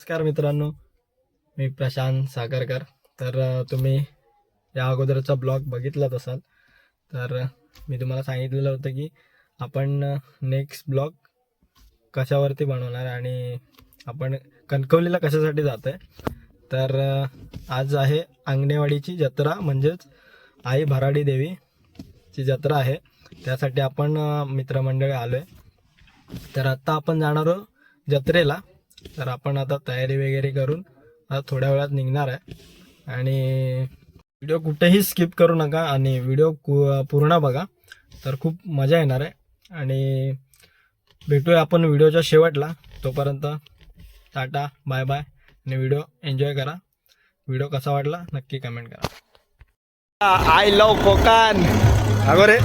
नमस्कार मित्रांनो, मी प्रशांत सागरकर. तर तुम्ही या अगोदरचा ब्लॉग बघितलाच असाल. तर मी तुम्हाला सांगितलेलं होतं की आपण नेक्स्ट ब्लॉग कशावरती बनवणार आणि आपण कणकवलीला कशासाठी जातो आहे. तर आज आहे अंगणेवाडीची जत्रा, म्हणजेच आई भराडी देवीची जत्रा आहे. त्यासाठी आपण मित्रमंडळी आलो आहे. तर आत्ता आपण जाणार आहोत जत्रेला. तर आपण आता तयारी वगैरे करून आता थोड्या वेळात निघणार आहे. आणि व्हिडिओ कुठेही स्किप करू नका आणि व्हिडिओ पूर्ण बघा, तर खूप मजा येणार आहे. आणि भेटूया आपण व्हिडिओच्या शेवटला. तोपर्यंत टाटा बाय बाय आणि व्हिडिओ एन्जॉय करा. व्हिडिओ कसा वाटला नक्की कमेंट करा. I love Konkan. अगो रे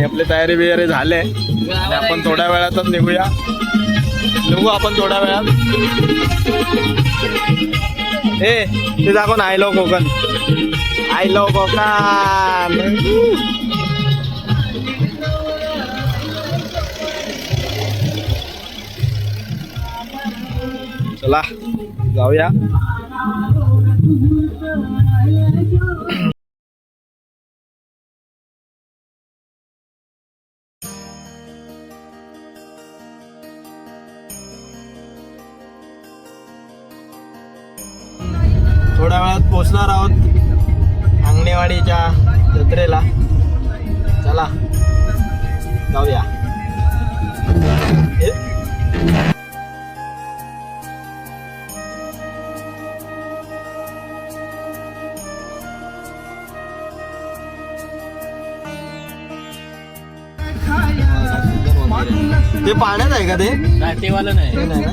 आपली तयारी वगैरे झाले आणि आपण थोड्या वेळातच निघू आपण थोड्या वेळात. ते दाखव ना, I love Konkan. I love Konkan. चला जाऊया. थोड्या वेळात पोहोचणार आहोत अंगणेवाडीच्या जत्रेला. चला जाऊया. ते पाण्यात आहे का? ते नाटेवाला नाही ना.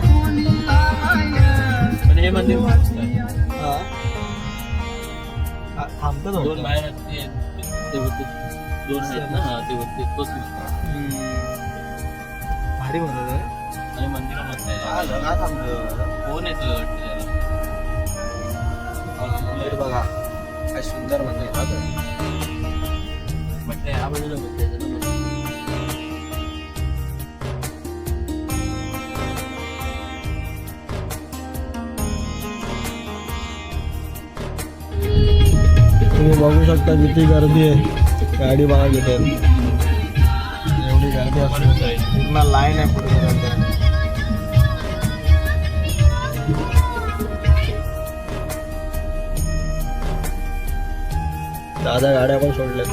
पण हे मंदिर थांबतो दोन बाहेर ते होते, दोन आहेत ना. ते होते तोच भारी म्हणत आणि मंदिरामध्ये कोण येतो बघा काय सुंदर मंदिर. म्हटलं ह्या बाजूला होते. तुम्ही बघू शकता किती गर्दी आहे. गाडी बघा किती एवढी गर्दी असते. पूर्ण लाईन आहे पुढे. दादा गाड्या पण सोडल्यात.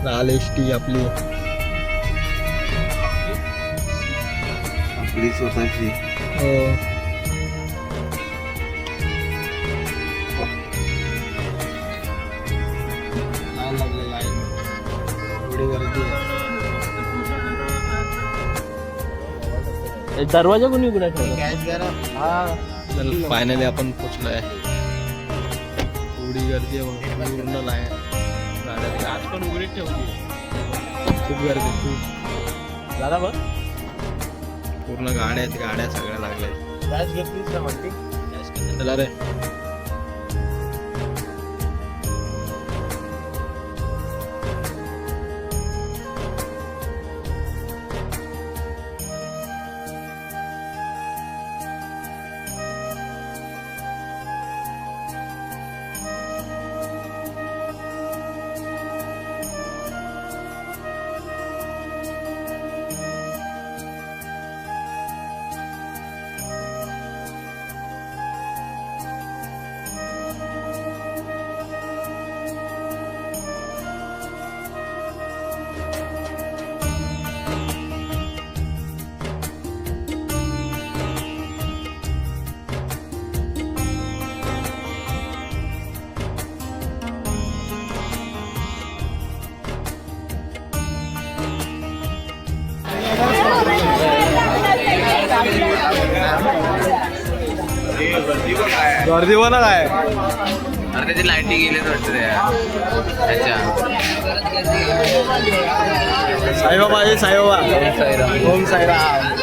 लाल एसटी आपली स्वतःची. हो दरवाजा कोणी उघडा ठेवला? फायनली आपण पोचलो आहे. एवढी गर्दी आहे, पूर्ण लाईन. गाड्या आज पण उघडीत ठेवली. खूप गर्दी, खूप. दादा बघ पूर्ण गाड्या सगळ्या लागल्या. गॅस घेतलीच ना म्हणते. चला रे. गर्दी बघा काय. अरे ते लाईटी गेले त्याच्या. साईबाबा आहे. साईबाबा. ओम साईराम.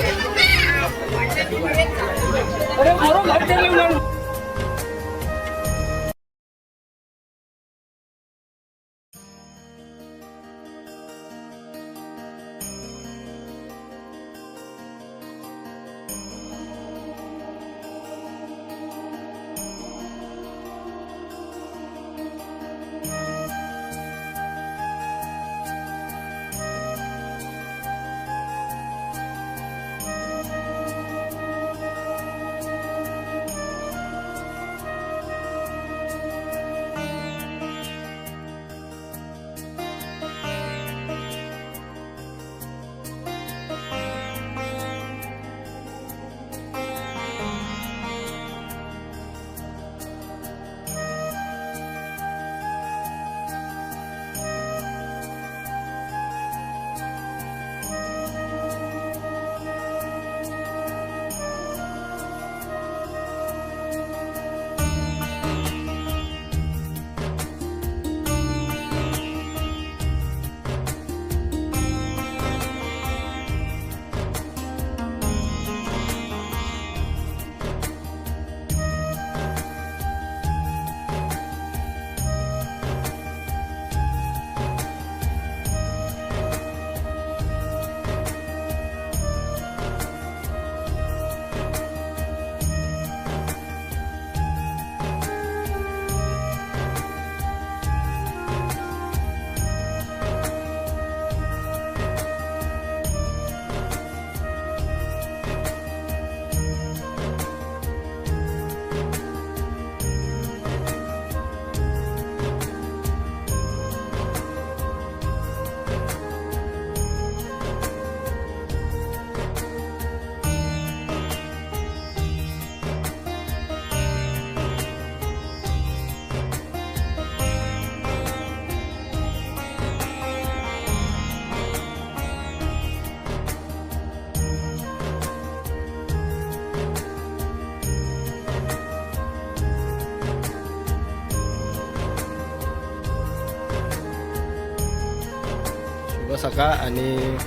शुभ सकाळ. आणि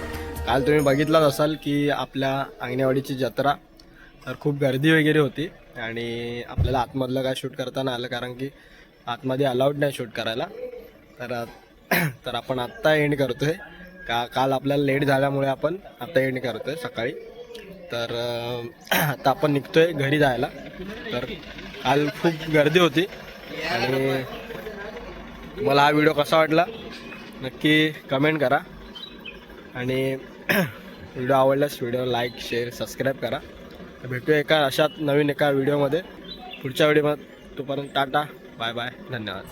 काल तुम्ही बघितलाच असाल की आपल्या अंगणेवाडीची जत्रा, तर खूप गर्दी वगैरे होती आणि आपल्याला आतमधलं काय शूट करता नाही आलं कारण की आतमध्ये अलाउड नाही शूट करायला. तर आपण आत्ता एंड करतोय काल आपल्याला लेट झाल्यामुळे आपण आता एंड करतोय सकाळी. तर आता आपण निघतोय घरी जायला. तर काल खूप गर्दी होती आणि तुम्हाला हा व्हिडिओ कसा वाटला नक्की कमेंट करा आणि व्हिडिओ आवडल्यास व्हिडिओ लाईक शेअर सबस्क्राईब करा. तर भेटूया एका अशात नवीन एका व्हिडिओमध्ये पुढच्या व्हिडिओमध्ये. तोपर्यंत टाटा बाय बाय धन्यवाद.